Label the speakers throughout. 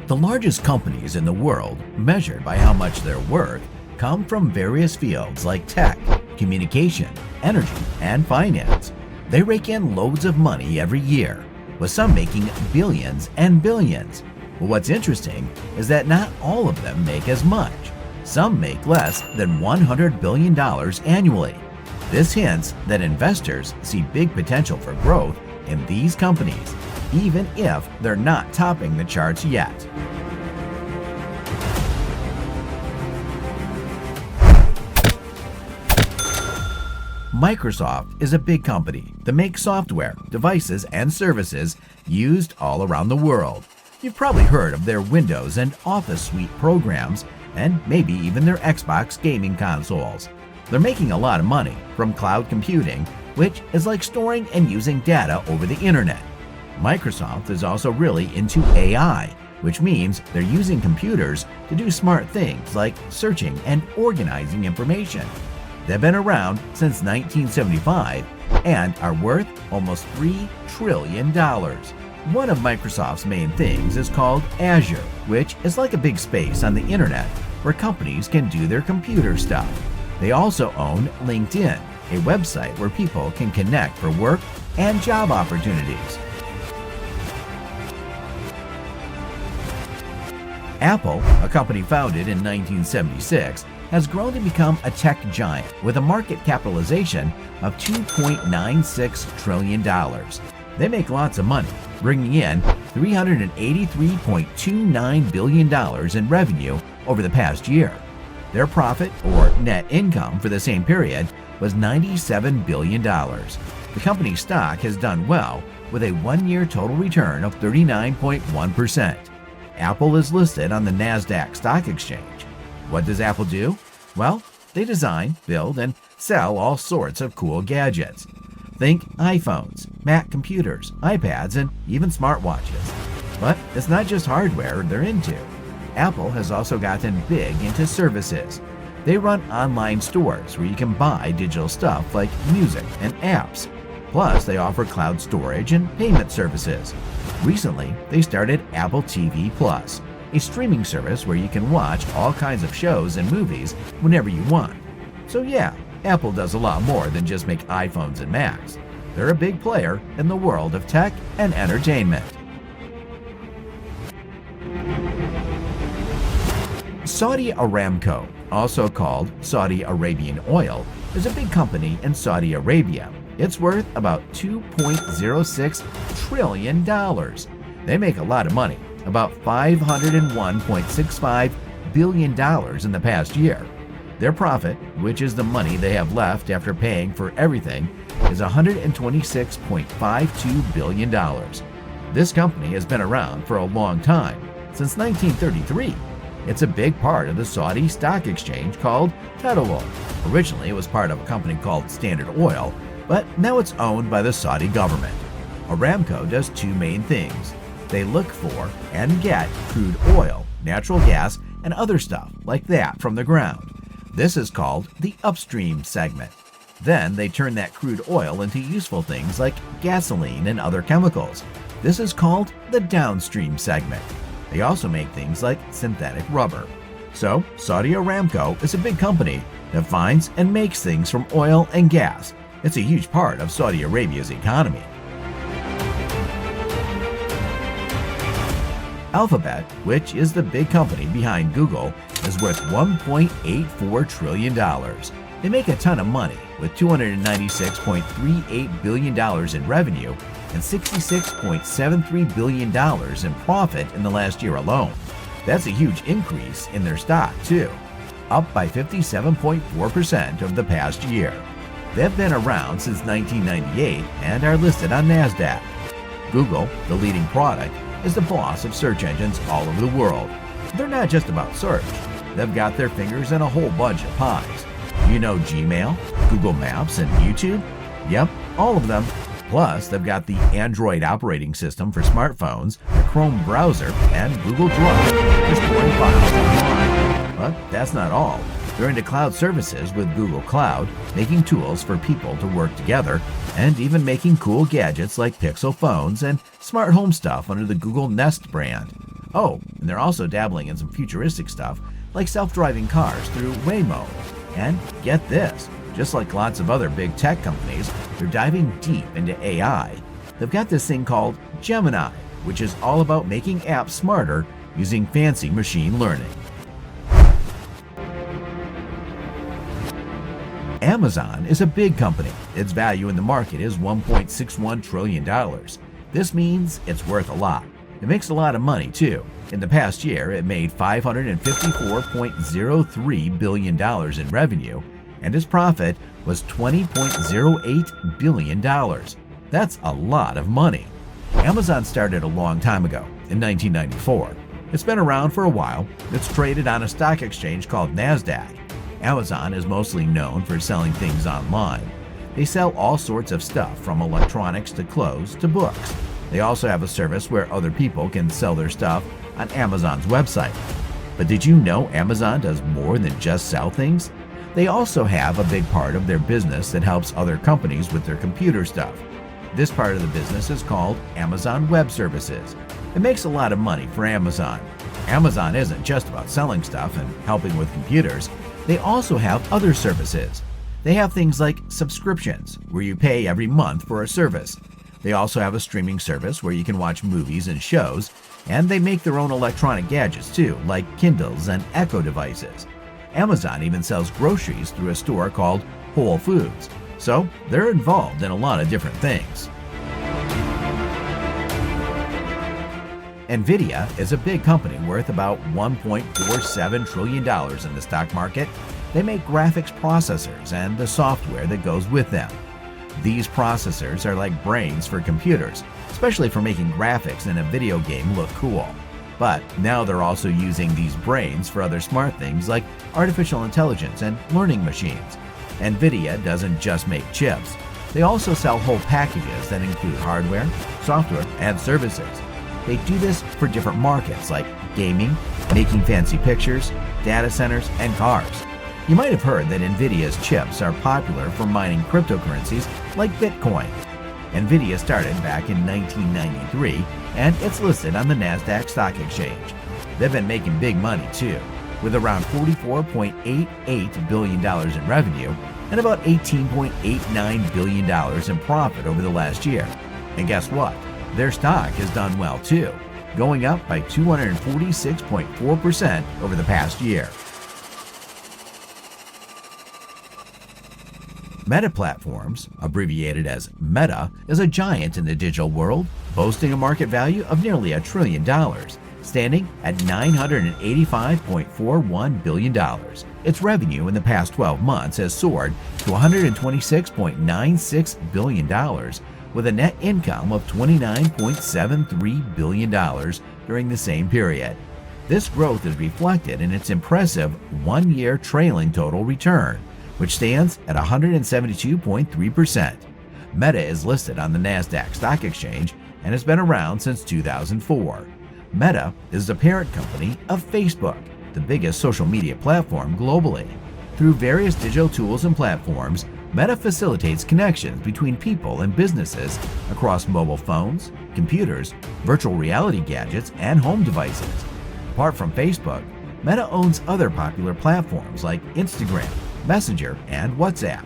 Speaker 1: The largest companies in the world, measured by how much they're worth, come from various fields like tech, communication, energy, and finance. They rake in loads of money every year, with some making billions and billions. But what's interesting is that not all of them make as much. Some make less than $100 billion annually. This hints that investors see big potential for growth in these companies, even if they're not topping the charts yet. Microsoft is a big company that makes software, devices, and services used all around the world. You've probably heard of their Windows and Office suite programs, and maybe even their Xbox gaming consoles. They're making a lot of money from cloud computing, which is like storing and using data over the internet. Microsoft is also really into AI, which means they're using computers to do smart things like searching and organizing information. They've been around since 1975 and are worth almost $3 trillion. One of Microsoft's main things is called Azure, which is like a big space on the internet where companies can do their computer stuff. They also own LinkedIn, a website where people can connect for work and job opportunities. Apple, a company founded in 1976, has grown to become a tech giant with a market capitalization of $2.96 trillion. They make lots of money, bringing in $383.29 billion in revenue over the past year. Their profit, or net income, for the same period was $97 billion. The company's stock has done well, with a one-year total return of 39.1%. Apple is listed on the Nasdaq Stock Exchange. What does Apple do? Well, they design, build, and sell all sorts of cool gadgets. Think iPhones, Mac computers, iPads, and even smartwatches. But it's not just hardware they're into. Apple has also gotten big into services. They run online stores where you can buy digital stuff like music and apps. Plus, they offer cloud storage and payment services. Recently, they started Apple TV Plus, a streaming service where you can watch all kinds of shows and movies whenever you want. So yeah, Apple does a lot more than just make iPhones and Macs. They're a big player in the world of tech and entertainment. Saudi Aramco, also called Saudi Arabian Oil, is a big company in Saudi Arabia. It's worth about $2.06 trillion. They make a lot of money, about $501.65 billion in the past year. Their profit, which is the money they have left after paying for everything, is $126.52 billion. This company has been around for a long time, since 1933. It's a big part of the Saudi stock exchange called Untitled. Originally, it was part of a company called Standard Oil, but now it's owned by the Saudi government. Aramco does two main things. They look for and get crude oil, natural gas, and other stuff like that from the ground. This is called the upstream segment. Then they turn that crude oil into useful things like gasoline and other chemicals. This is called the downstream segment. They also make things like synthetic rubber. So, Saudi Aramco is a big company that finds and makes things from oil and gas. It's a huge part of Saudi Arabia's economy. Alphabet, which is the big company behind Google, is worth $1.84 trillion. They make a ton of money with $296.38 billion in revenue and $66.73 billion in profit in the last year alone. That's a huge increase in their stock, too, up by 57.4% over the past year. They've been around since 1998 and are listed on Nasdaq. Google, the leading product, is the boss of search engines all over the world. They're not just about search. They've got their fingers in a whole bunch of pies. You know Gmail, Google Maps, and YouTube? Yep, all of them. Plus, they've got the Android operating system for smartphones, the Chrome browser, and Google Drive for storing files online. But that's not all. They're into cloud services with Google Cloud, making tools for people to work together, and even making cool gadgets like Pixel phones and smart home stuff under the Google Nest brand. Oh, and they're also dabbling in some futuristic stuff like self-driving cars through Waymo. And get this, just like lots of other big tech companies, they're diving deep into AI. They've got this thing called Gemini, which is all about making apps smarter using fancy machine learning. Amazon is a big company. Its value in the market is $1.61 trillion. This means it's worth a lot. It makes a lot of money too. In the past year, it made $554.03 billion in revenue, and its profit was $20.08 billion. That's a lot of money. Amazon started a long time ago, in 1994. It's been around for a while. It's traded on a stock exchange called NASDAQ. Amazon is mostly known for selling things online. They sell all sorts of stuff from electronics to clothes to books. They also have a service where other people can sell their stuff on Amazon's website. But did you know Amazon does more than just sell things? They also have a big part of their business that helps other companies with their computer stuff. This part of the business is called Amazon Web Services. It makes a lot of money for Amazon. Amazon isn't just about selling stuff and helping with computers. They also have other services. They have things like subscriptions, where you pay every month for a service. They also have a streaming service where you can watch movies and shows, and they make their own electronic gadgets too, like Kindles and Echo devices. Amazon even sells groceries through a store called Whole Foods. So they're involved in a lot of different things. Nvidia is a big company worth about $1.47 trillion in the stock market. They make graphics processors and the software that goes with them. These processors are like brains for computers, especially for making graphics in a video game look cool. But now they're also using these brains for other smart things like artificial intelligence and learning machines. Nvidia doesn't just make chips. They also sell whole packages that include hardware, software, and services. They do this for different markets like gaming, making fancy pictures, data centers, and cars. You might have heard that Nvidia's chips are popular for mining cryptocurrencies like Bitcoin. Nvidia started back in 1993, and it's listed on the NASDAQ stock exchange. They've been making big money too, with around $44.88 billion in revenue and about $18.89 billion in profit over the last year. And guess what? Their stock has done well too, going up by 246.4% over the past year. Meta Platforms, abbreviated as Meta, is a giant in the digital world, boasting a market value of nearly $1 trillion, standing at $985.41 billion. Its revenue in the past 12 months has soared to $126.96 billion, with a net income of $29.73 billion during the same period. This growth is reflected in its impressive one-year trailing total return, which stands at 172.3%. Meta is listed on the NASDAQ stock exchange and has been around since 2004. Meta is the parent company of Facebook, the biggest social media platform globally. Through various digital tools and platforms, Meta facilitates connections between people and businesses across mobile phones, computers, virtual reality gadgets, and home devices. Apart from Facebook, Meta owns other popular platforms like Instagram, Messenger, and WhatsApp.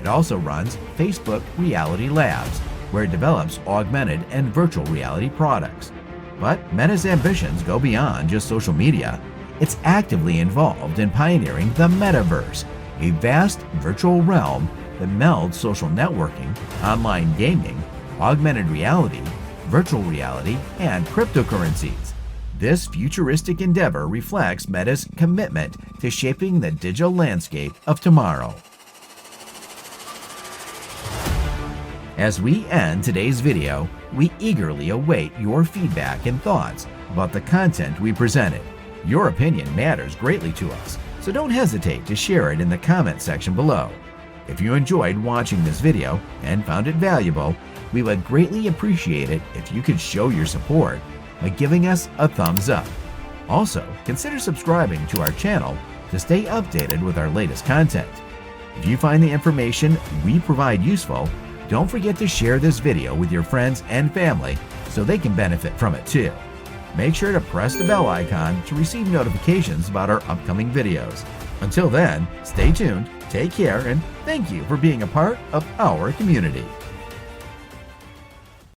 Speaker 1: It also runs Facebook Reality Labs, where it develops augmented and virtual reality products. But Meta's ambitions go beyond just social media. It's actively involved in pioneering the metaverse, a vast virtual realm that melds social networking, online gaming, augmented reality, virtual reality, and cryptocurrencies. This futuristic endeavor reflects Meta's commitment to shaping the digital landscape of tomorrow. As we end today's video, we eagerly await your feedback and thoughts about the content we presented. Your opinion matters greatly to us, so don't hesitate to share it in the comment section below. If you enjoyed watching this video and found it valuable, we would greatly appreciate it if you could show your support by giving us a thumbs up. Also, consider subscribing to our channel to stay updated with our latest content. If you find the information we provide useful, don't forget to share this video with your friends and family so they can benefit from it too. make sure to press the bell icon to receive notifications about our upcoming videos. Until then, stay tuned, take care, and thank you for being a part of our community.